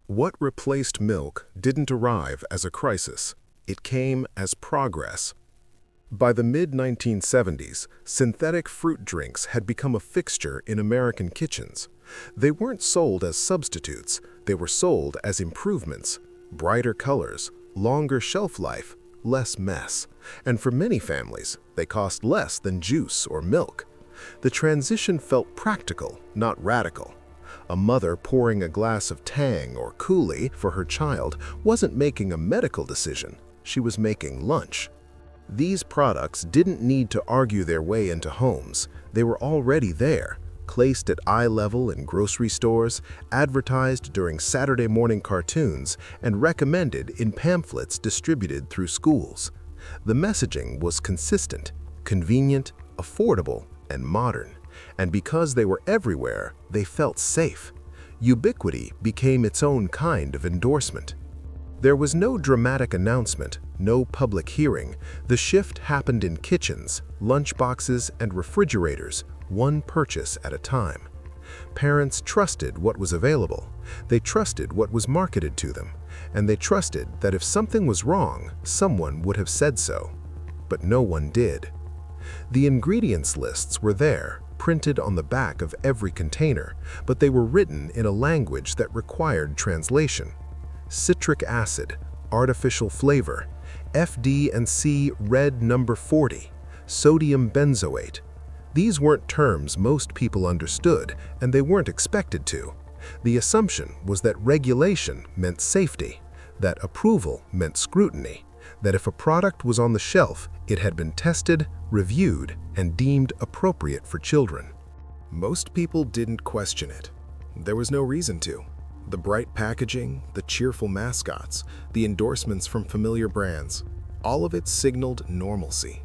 What replaced milk didn't arrive as a crisis. It came as progress. By the mid-1970s, synthetic fruit drinks had become a fixture in American kitchens. They weren't sold as substitutes, they were sold as improvements. Brighter colors, longer shelf life, less mess. And for many families, they cost less than juice or milk. The transition felt practical, not radical. A mother pouring a glass of Tang or Coulis for her child wasn't making a medical decision, she was making lunch. These products didn't need to argue their way into homes. They were already there, placed at eye level in grocery stores, advertised during Saturday morning cartoons, and recommended in pamphlets distributed through schools. The messaging was consistent, convenient, affordable, and modern. And because they were everywhere, they felt safe. Ubiquity became its own kind of endorsement. There was no dramatic announcement, no public hearing. The shift happened in kitchens, lunchboxes, and refrigerators, one purchase at a time. Parents trusted what was available. They trusted what was marketed to them. And they trusted that if something was wrong, someone would have said so. But no one did. The ingredients lists were there, printed on the back of every container, but they were written in a language that required translation. Citric acid, artificial flavor, FD&C red number 40, sodium benzoate. These weren't terms most people understood, and they weren't expected to. The assumption was that regulation meant safety, that approval meant scrutiny, that if a product was on the shelf, it had been tested, reviewed, and deemed appropriate for children. Most people didn't question it. There was no reason to. The bright packaging, the cheerful mascots, the endorsements from familiar brands, all of it signaled normalcy.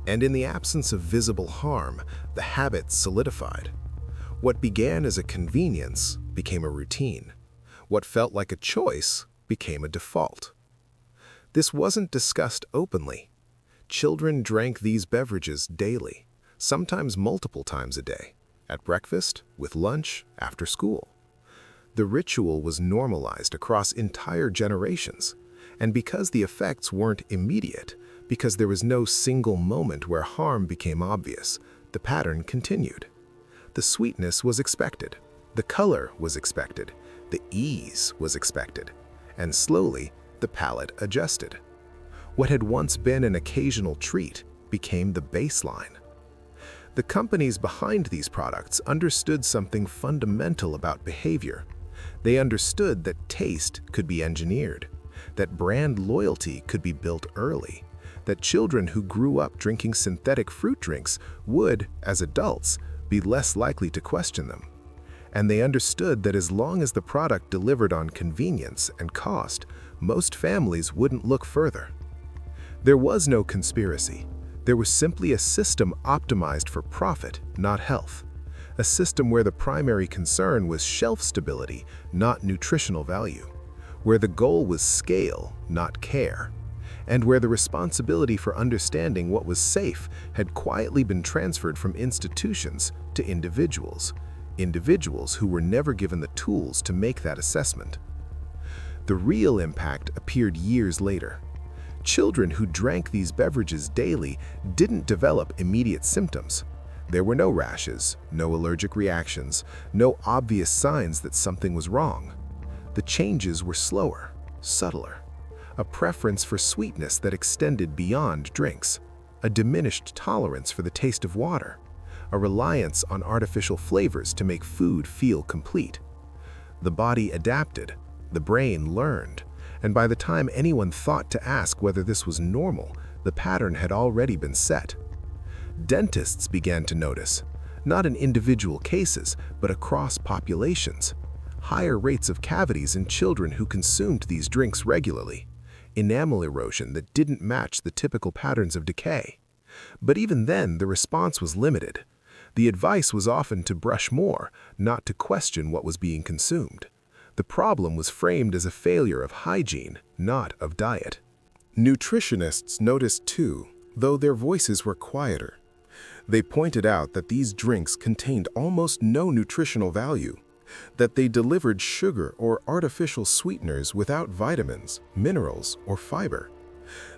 And in the absence of visible harm, the habit solidified. What began as a convenience became a routine. What felt like a choice became a default. This wasn't discussed openly. Children drank these beverages daily, sometimes multiple times a day, at breakfast, with lunch, after school. The ritual was normalized across entire generations, and because the effects weren't immediate, because there was no single moment where harm became obvious, the pattern continued. The sweetness was expected, the color was expected, the ease was expected, and slowly, the palate adjusted. What had once been an occasional treat became the baseline. The companies behind these products understood something fundamental about behavior. They understood that taste could be engineered, that brand loyalty could be built early, that children who grew up drinking synthetic fruit drinks would, as adults, be less likely to question them. And they understood that as long as the product delivered on convenience and cost, most families wouldn't look further. There was no conspiracy. There was simply a system optimized for profit, not health. A system where the primary concern was shelf stability, not nutritional value. Where the goal was scale, not care. And where the responsibility for understanding what was safe had quietly been transferred from institutions to individuals. Individuals who were never given the tools to make that assessment. The real impact appeared years later. Children who drank these beverages daily didn't develop immediate symptoms. There were no rashes, no allergic reactions, no obvious signs that something was wrong. The changes were slower, subtler. A preference for sweetness that extended beyond drinks, a diminished tolerance for the taste of water, a reliance on artificial flavors to make food feel complete. The body adapted, the brain learned, and by the time anyone thought to ask whether this was normal, the pattern had already been set. Dentists began to notice, not in individual cases, but across populations, higher rates of cavities in children who consumed these drinks regularly, enamel erosion that didn't match the typical patterns of decay. But even then, the response was limited. The advice was often to brush more, not to question what was being consumed. The problem was framed as a failure of hygiene, not of diet. Nutritionists noticed too, though their voices were quieter. They pointed out that these drinks contained almost no nutritional value. that they delivered sugar or artificial sweeteners without vitamins, minerals, or fiber,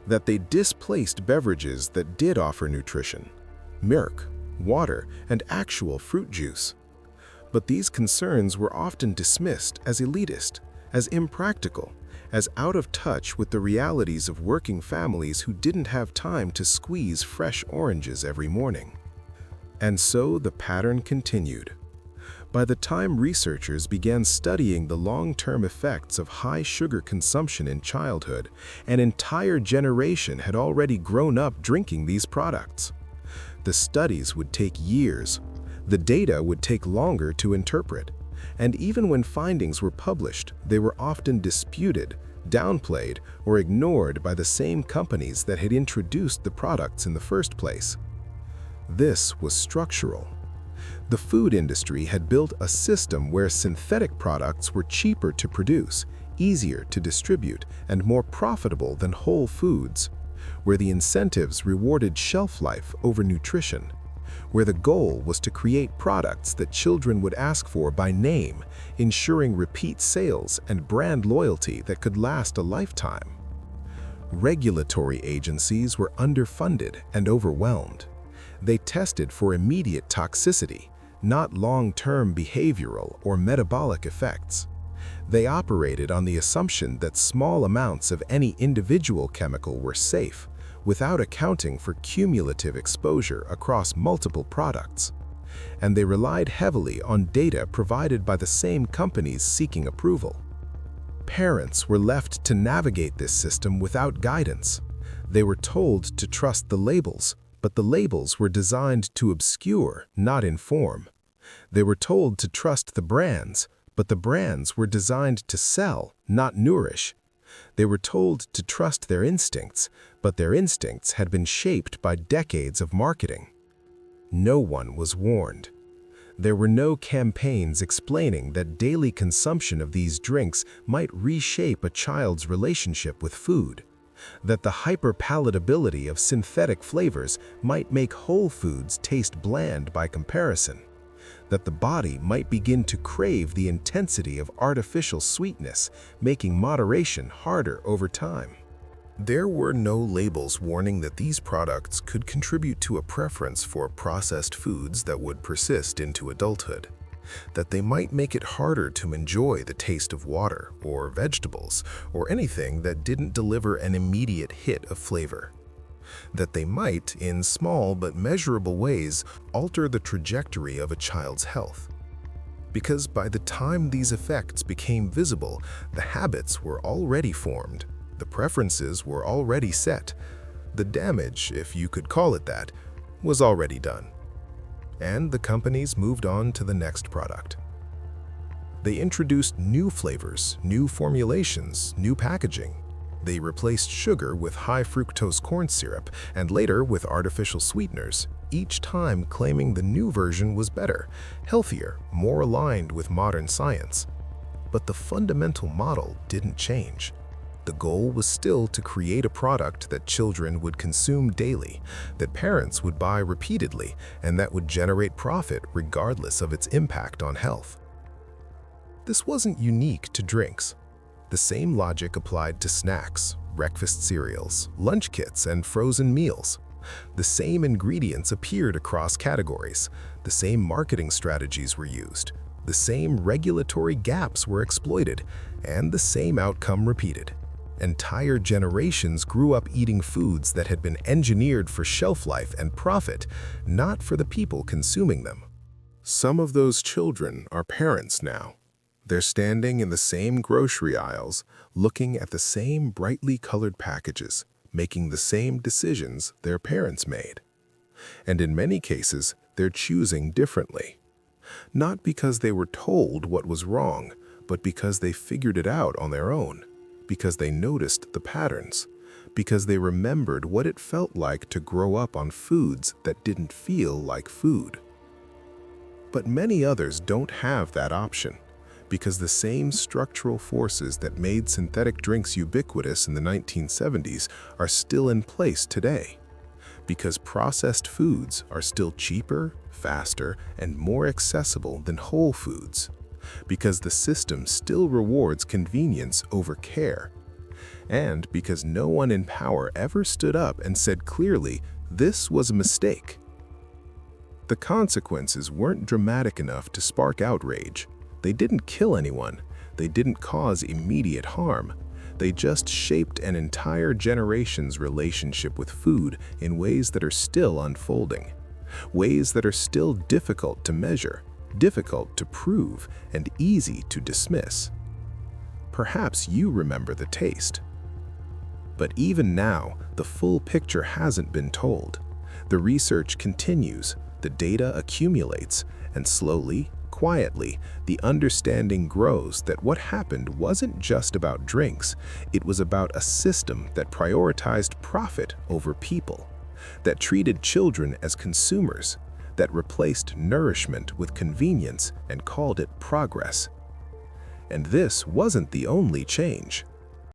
that they displaced beverages that did offer nutrition, milk, water, and actual fruit juice. But these concerns were often dismissed as elitist, as impractical, as out of touch with the realities of working families who didn't have time to squeeze fresh oranges every morning. And so the pattern continued. By the time researchers began studying the long-term effects of high sugar consumption in childhood, an entire generation had already grown up drinking these products. The studies would take years. The data would take longer to interpret. And even when findings were published, they were often disputed, downplayed, or ignored by the same companies that had introduced the products in the first place. This was structural. The food industry had built a system where synthetic products were cheaper to produce, easier to distribute, and more profitable than whole foods, where the incentives rewarded shelf life over nutrition, where the goal was to create products that children would ask for by name, ensuring repeat sales and brand loyalty that could last a lifetime. Regulatory agencies were underfunded and overwhelmed. They tested for immediate toxicity, not long-term behavioral or metabolic effects. They operated on the assumption that small amounts of any individual chemical were safe, without accounting for cumulative exposure across multiple products. And they relied heavily on data provided by the same companies seeking approval. Parents were left to navigate this system without guidance. They were told to trust the labels, but the labels were designed to obscure, not inform. They were told to trust the brands, but the brands were designed to sell, not nourish. They were told to trust their instincts, but their instincts had been shaped by decades of marketing. No one was warned. There were no campaigns explaining that daily consumption of these drinks might reshape a child's relationship with food, that the hyperpalatability of synthetic flavors might make whole foods taste bland by comparison, that the body might begin to crave the intensity of artificial sweetness, making moderation harder over time. There were no labels warning that these products could contribute to a preference for processed foods that would persist into adulthood, that they might make it harder to enjoy the taste of water or vegetables or anything that didn't deliver an immediate hit of flavor, that they might, in small but measurable ways, alter the trajectory of a child's health. Because by the time these effects became visible, the habits were already formed, the preferences were already set, the damage, if you could call it that, was already done. And the companies moved on to the next product. They introduced new flavors, new formulations, new packaging. They replaced sugar with high fructose corn syrup and later with artificial sweeteners, each time claiming the new version was better, healthier, more aligned with modern science. But the fundamental model didn't change. The goal was still to create a product that children would consume daily, that parents would buy repeatedly, and that would generate profit regardless of its impact on health. This wasn't unique to drinks. The same logic applied to snacks, breakfast cereals, lunch kits, and frozen meals. The same ingredients appeared across categories. The same marketing strategies were used. The same regulatory gaps were exploited, and the same outcome repeated. Entire generations grew up eating foods that had been engineered for shelf life and profit, not for the people consuming them. Some of those children are parents now. They're standing in the same grocery aisles, looking at the same brightly colored packages, making the same decisions their parents made. And in many cases, they're choosing differently. Not because they were told what was wrong, but because they figured it out on their own, because they noticed the patterns, because they remembered what it felt like to grow up on foods that didn't feel like food. But many others don't have that option, because the same structural forces that made synthetic drinks ubiquitous in the 1970s are still in place today. Because processed foods are still cheaper, faster, and more accessible than whole foods. because the system still rewards convenience over care, and because no one in power ever stood up and said clearly, this was a mistake. The consequences weren't dramatic enough to spark outrage. They didn't kill anyone. They didn't cause immediate harm. They just shaped an entire generation's relationship with food in ways that are still unfolding, ways that are still difficult to measure, difficult to prove, and easy to dismiss. Perhaps you remember the taste. But even now, the full picture hasn't been told. The research continues, the data accumulates, and slowly, quietly, the understanding grows that what happened wasn't just about drinks, it was about a system that prioritized profit over people, that treated children as consumers, that replaced nourishment with convenience and called it progress. And this wasn't the only change.